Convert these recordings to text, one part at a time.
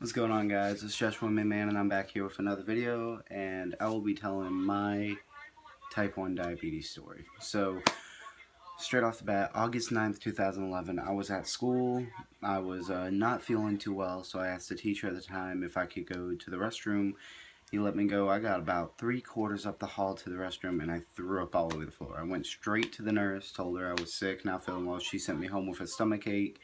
What's going on, guys? It's Joshua Man, and I'm back here with another video, and I will be telling my type 1 diabetes story. So, straight off the bat, August 9th, 2011, I was at school. I was not feeling too well, so I asked the teacher at the time if I could go to the restroom. He let me go. I got about 3/4 up the hall to the restroom, and I threw up all over the floor. I went straight to the nurse, told her I was sick, not feeling well. She sent me home with a stomach ache.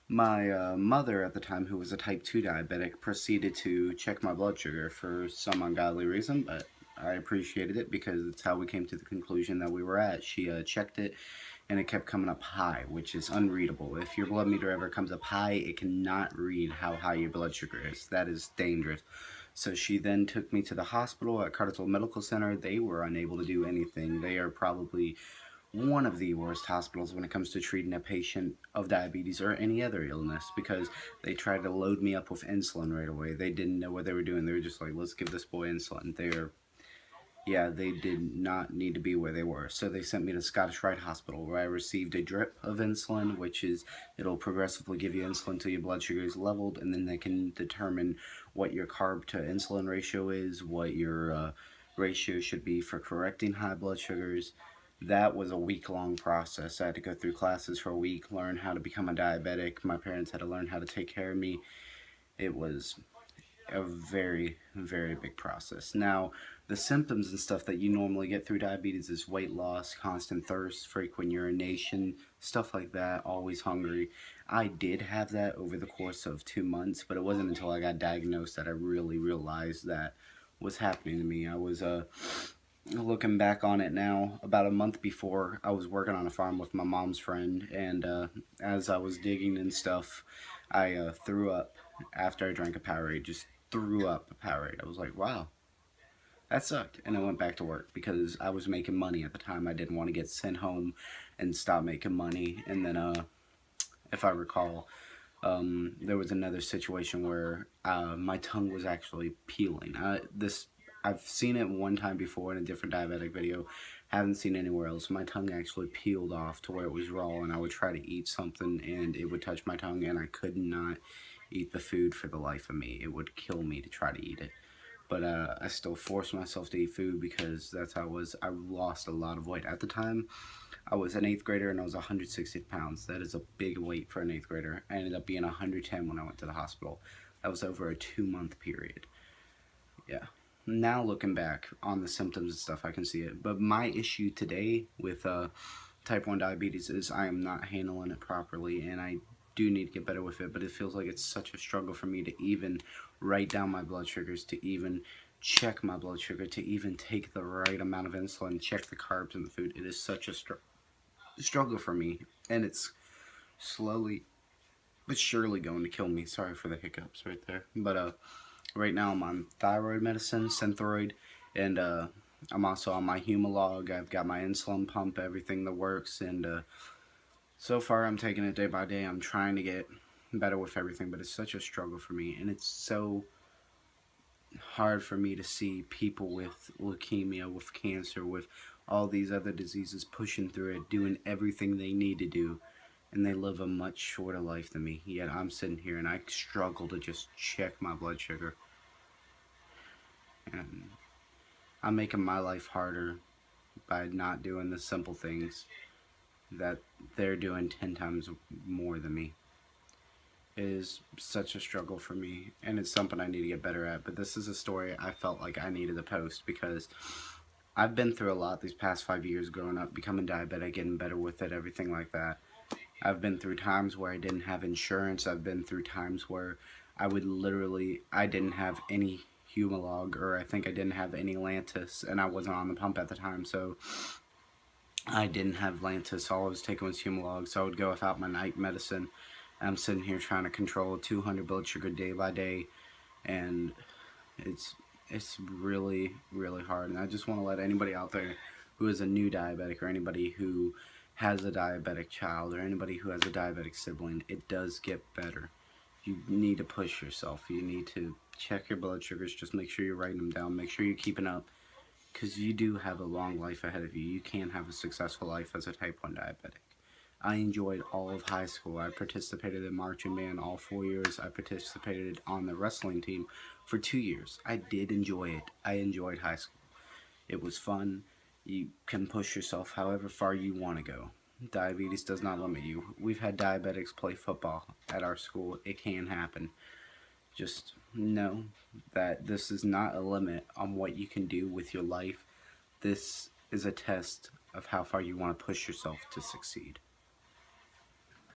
My mother at the time, who was a type 2 diabetic, proceeded to check my blood sugar for some ungodly reason, but I appreciated it because it's how we came to the conclusion that we were at. She checked it, and it kept coming up high, which is unreadable. If your blood meter ever comes up high, it cannot read how high your blood sugar is. That is dangerous. So she then took me to the hospital at Cartersville Medical Center. They were unable to do anything. They are probably one of the worst hospitals when it comes to treating a patient of diabetes or any other illness, because they tried to load me up with insulin right away. They didn't know what they were doing. They were just like, let's give this boy insulin. They did not need to be where they were. So they sent me to Scottish Rite Hospital, where I received a drip of insulin, which is, it'll progressively give you insulin until your blood sugar is leveled, and then they can determine what your carb to insulin ratio is, what your ratio should be for correcting high blood sugars. That was a week-long process. I had to go through classes for a week, learn how to become a diabetic. My parents had to learn how to take care of me. It was a very, very big process. Now, the symptoms and stuff that you normally get through diabetes is weight loss, constant thirst, frequent urination, stuff like that, always hungry. I did have that over the course of 2 months, but it wasn't until I got diagnosed that I really realized that was happening to me. I was looking back on it now, about a month before, I was working on a farm with my mom's friend, and as I was digging and stuff, I threw up after I drank a Powerade. Just threw up a Powerade. I was like, wow, that sucked. And I went back to work because I was making money at the time. I didn't want to get sent home and stop making money. And then, if I recall, there was another situation where my tongue was actually peeling. I've seen it one time before in a different diabetic video. Haven't seen it anywhere else. My tongue actually peeled off to where it was raw, and I would try to eat something and it would touch my tongue, and I could not eat the food for the life of me. It would kill me to try to eat it. But I still forced myself to eat food because that's how I was. I lost a lot of weight. At the time, I was an 8th grader and I was 160 pounds. That is a big weight for an 8th grader. I ended up being 110 when I went to the hospital. That was over a 2-month period. Yeah. Now looking back on the symptoms and stuff, I can see it. But my issue today with type 1 diabetes is I am not handling it properly, and I do need to get better with it, but it feels like it's such a struggle for me to even write down my blood sugars, to even check my blood sugar, to even take the right amount of insulin, check the carbs in the food. It is such a struggle for me, and it's slowly but surely going to kill me. Sorry for the hiccups right there. But right now I'm on thyroid medicine, Synthroid, and I'm also on my Humalog. I've got my insulin pump, everything that works, and so far I'm taking it day by day. I'm trying to get better with everything, but it's such a struggle for me, and it's so hard for me to see people with leukemia, with cancer, with all these other diseases pushing through it, doing everything they need to do, and they live a much shorter life than me. Yet I'm sitting here and I struggle to just check my blood sugar. And I'm making my life harder by not doing the simple things that they're doing 10 times more than me. It is such a struggle for me, and it's something I need to get better at. But this is a story I felt like I needed to post because I've been through a lot these past 5 years growing up, becoming diabetic, getting better with it, everything like that. I've been through times where I didn't have insurance. I've been through times where I didn't have any Humalog, or I think I didn't have any Lantus, and I wasn't on the pump at the time, so I didn't have Lantus. All I was taking was Humalog, so I would go without my night medicine. I'm sitting here trying to control 200 blood sugar day by day, and it's really, really hard. And I just want to let anybody out there who is a new diabetic, or anybody who has a diabetic child, or anybody who has a diabetic sibling, it does get better. You need to push yourself. You need to check your blood sugars. Just make sure you're writing them down. Make sure you're keeping up, because you do have a long life ahead of you. You can have a successful life as a type 1 diabetic. I enjoyed all of high school. I participated in marching band all 4 years. I participated on the wrestling team for 2 years. I did enjoy it. I enjoyed high school. It was fun. You can push yourself however far you want to go. Diabetes does not limit you. We've had diabetics play football at our school. It can happen. Just know that this is not a limit on what you can do with your life. This is a test of how far you want to push yourself to succeed.